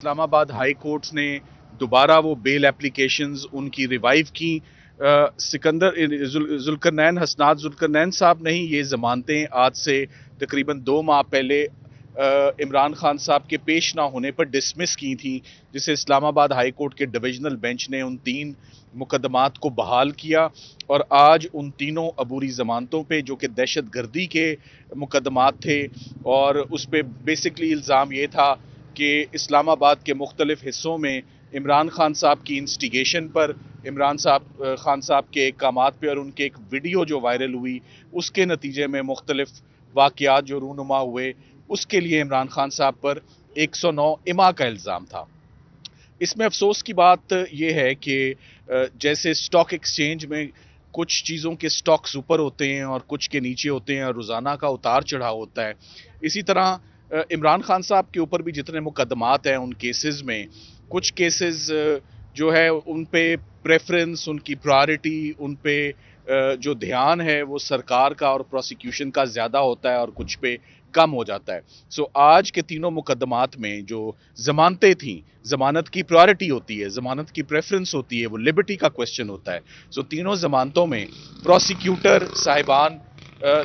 اسلام آباد high courts نے دوبارہ وہ بیل اپلیکیشنز ان کی ریوائیو کی۔ سکندر ذوالقرنین حسنات ذوالقرنین صاحب نے ہی یہ ضمانتیں آج سے تقریباً 2 ماہ پہلے عمران خان صاحب کے پیش نہ ہونے پر ڈسمس کی تھیں، جسے اسلام آباد ہائی کورٹ کے ڈویژنل بینچ نے ان 3 مقدمات کو بحال کیا، اور آج ان تینوں عبوری ضمانتوں پہ، جو کہ دہشت گردی کے مقدمات تھے، اور اس پہ بیسکلی الزام یہ تھا کہ اسلام آباد کے مختلف حصوں میں عمران خان صاحب کی انسٹیگیشن پر، خان صاحب کے اقامات پہ، اور ان کے ایک ویڈیو جو وائرل ہوئی اس کے نتیجے میں مختلف واقعات جو رونما ہوئے، اس کے لیے عمران خان صاحب پر 109 اما کا الزام تھا۔ اس میں افسوس کی بات یہ ہے کہ جیسے سٹاک ایکسچینج میں کچھ چیزوں کے سٹاکس اوپر ہوتے ہیں اور کچھ کے نیچے ہوتے ہیں، اور روزانہ کا اتار چڑھاؤ ہوتا ہے، اسی طرح عمران خان صاحب کے اوپر بھی جتنے مقدمات ہیں ان کیسز میں کچھ کیسز جو ہے ان پہ پریفرنس، ان کی پرائرٹی، ان پہ جو دھیان ہے وہ سرکار کا اور پروسیکیوشن کا زیادہ ہوتا ہے اور کچھ پہ کم ہو جاتا ہے۔ سو آج کے تینوں مقدمات میں جو ضمانتیں تھیں، ضمانت کی پرائرٹی ہوتی ہے، ضمانت کی پریفرنس ہوتی ہے، وہ لبرٹی کا کوسچن ہوتا ہے۔ سو تینوں ضمانتوں میں پروسیکیوٹر صاحبان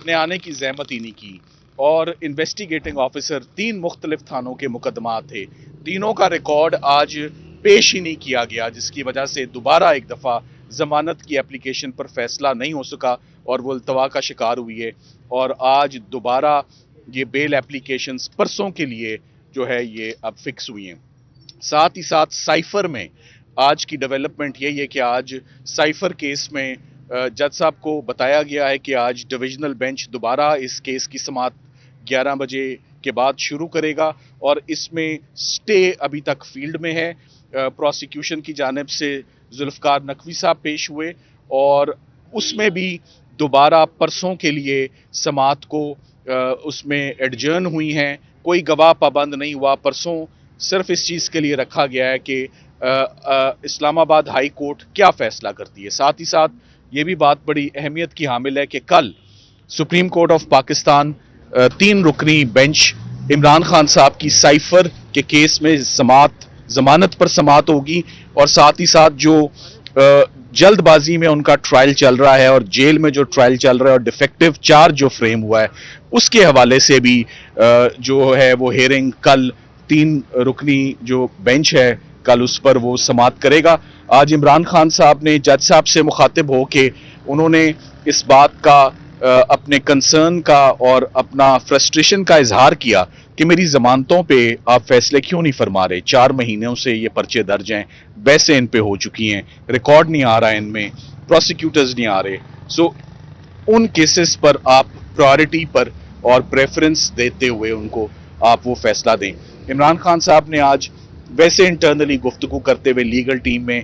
نے آنے کی زحمت ہی نہیں کی، اور انویسٹیگیٹنگ آفیسر 3 مختلف تھانوں کے مقدمات تھے، تینوں کا ریکارڈ آج پیش ہی نہیں کیا گیا، جس کی وجہ سے دوبارہ ایک دفعہ ضمانت کی اپلیکیشن پر فیصلہ نہیں ہو سکا اور وہ التوا کا شکار ہوئی ہے، اور آج دوبارہ یہ بیل اپلیکیشنز پرسوں کے لیے جو ہے یہ اب فکس ہوئی ہیں۔ ساتھ ہی ساتھ سائفر میں آج کی ڈیولپمنٹ یہی ہے کہ آج سائفر کیس میں جج صاحب کو بتایا گیا ہے کہ آج ڈویژنل بینچ دوبارہ اس کیس کی سماعت 11 بجے کے بعد شروع کرے گا، اور اس میں سٹے ابھی تک فیلڈ میں ہے۔ پروسیکیوشن کی جانب سے ذوالفقار نقوی صاحب پیش ہوئے، اور اس میں بھی دوبارہ پرسوں کے لیے سماعت کو اس میں ایڈجرن ہوئی ہیں، کوئی گواہ پابند نہیں ہوا۔ پرسوں صرف اس چیز کے لیے رکھا گیا ہے کہ اسلام آباد ہائی کورٹ کیا فیصلہ کرتی ہے۔ ساتھ ہی ساتھ یہ بھی بات بڑی اہمیت کی حامل ہے کہ کل سپریم کورٹ آف پاکستان 3 رکنی بینچ عمران خان صاحب کی سائفر کے کیس میں ضمانت پر سماعت ہوگی، اور ساتھ ہی ساتھ جو جلد بازی میں ان کا ٹرائل چل رہا ہے، اور جیل میں جو ٹرائل چل رہا ہے، اور ڈیفیکٹو چارج جو فریم ہوا ہے اس کے حوالے سے بھی جو ہے وہ ہیئرنگ کل 3 رکنی جو بینچ ہے کل اس پر وہ سماعت کرے گا۔ آج عمران خان صاحب نے جج صاحب سے مخاطب ہو کے انہوں نے اس بات کا اپنے کنسرن کا اور اپنا فرسٹریشن کا اظہار کیا کہ میری ضمانتوں پہ آپ فیصلے کیوں نہیں فرما رہے، 4 مہینوں سے یہ پرچے درج ہیں، بحثیں ان پہ ہو چکی ہیں، ریکارڈ نہیں آ رہا ہے ان میں، پروسیکیوٹرز نہیں آ رہے۔ سو ان کیسز پر آپ پرائرٹی پر اور پریفرنس دیتے ہوئے ان کو آپ وہ فیصلہ دیں۔ عمران خان صاحب نے آج ویسے انٹرنلی گفتگو کرتے ہوئے لیگل ٹیم میں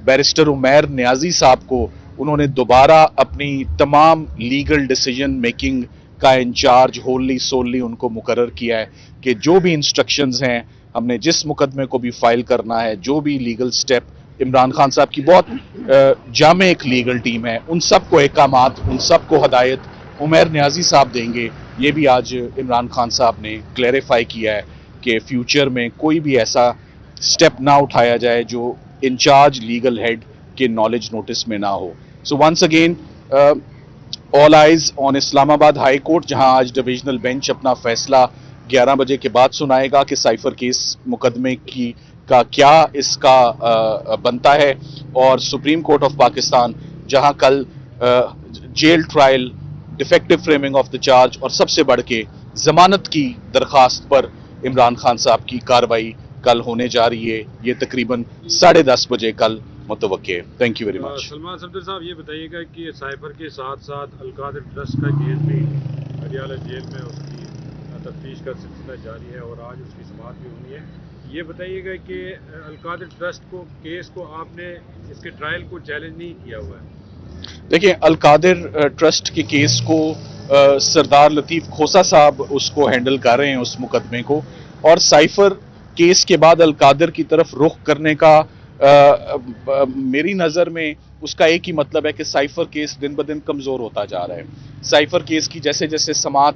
بیرسٹر عمیر نیازی صاحب کو انہوں نے دوبارہ اپنی تمام لیگل ڈیسیجن میکنگ کا انچارج ہوللی سوللی ان کو مقرر کیا ہے کہ جو بھی انسٹرکشنز ہیں، ہم نے جس مقدمے کو بھی فائل کرنا ہے، جو بھی لیگل سٹیپ، عمران خان صاحب کی بہت جامع ایک لیگل ٹیم ہے، ان سب کو احکامات، ان سب کو ہدایت عمیر نیازی صاحب دیں گے۔ یہ بھی آج عمران خان صاحب نے کلیریفائی کیا ہے کہ فیوچر میں کوئی بھی ایسا سٹیپ نہ اٹھایا جائے جو انچارج لیگل ہیڈ کے نالج نوٹس میں نہ ہو۔ So once again all eyes on Islamabad high court, جہاں آج ڈویژنل بینچ اپنا فیصلہ 11 بجے کے بعد سنائے گا کہ سائفر کیس مقدمے کا کیا اس کا بنتا ہے، اور سپریم کورٹ آف پاکستان جہاں کل jail trial, de facto framing of the charge, اور سب سے بڑھ کے ضمانت کی درخواست پر عمران خان صاحب کی کارروائی کل ہونے جا رہی ہے۔ یہ تقریباً 10:30 بجے کل متوقع ہے۔ Thank you very much. Salman Safdar صاحب یہ بتائیے گا کہ سائفر کے ساتھ ساتھ القادر ٹرسٹ کا کیس بھی اڈیالہ جیل میں اس کی تفتیش کا سلسلہ جاری ہے، اور آج اس کی سماعت بھی ہونی ہے۔ یہ بتائیے گا کہ القادر ٹرسٹ کو کیس کو آپ نے اس کے ٹرائل کو چیلنج نہیں کیا ہوا ہے؟ دیکھیں، القادر ٹرسٹ کے کیس کو سردار لطیف کھوسا صاحب اس کو ہینڈل کر رہے ہیں، اس مقدمے کو، اور سائفر کیس کے بعد القادر کی طرف رخ کرنے کا میری نظر میں اس کا ایک ہی مطلب ہے کہ سائفر کیس دن بدن کمزور ہوتا جا رہا ہے۔ سائفر کیس کی جیسے جیسے سماعت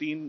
3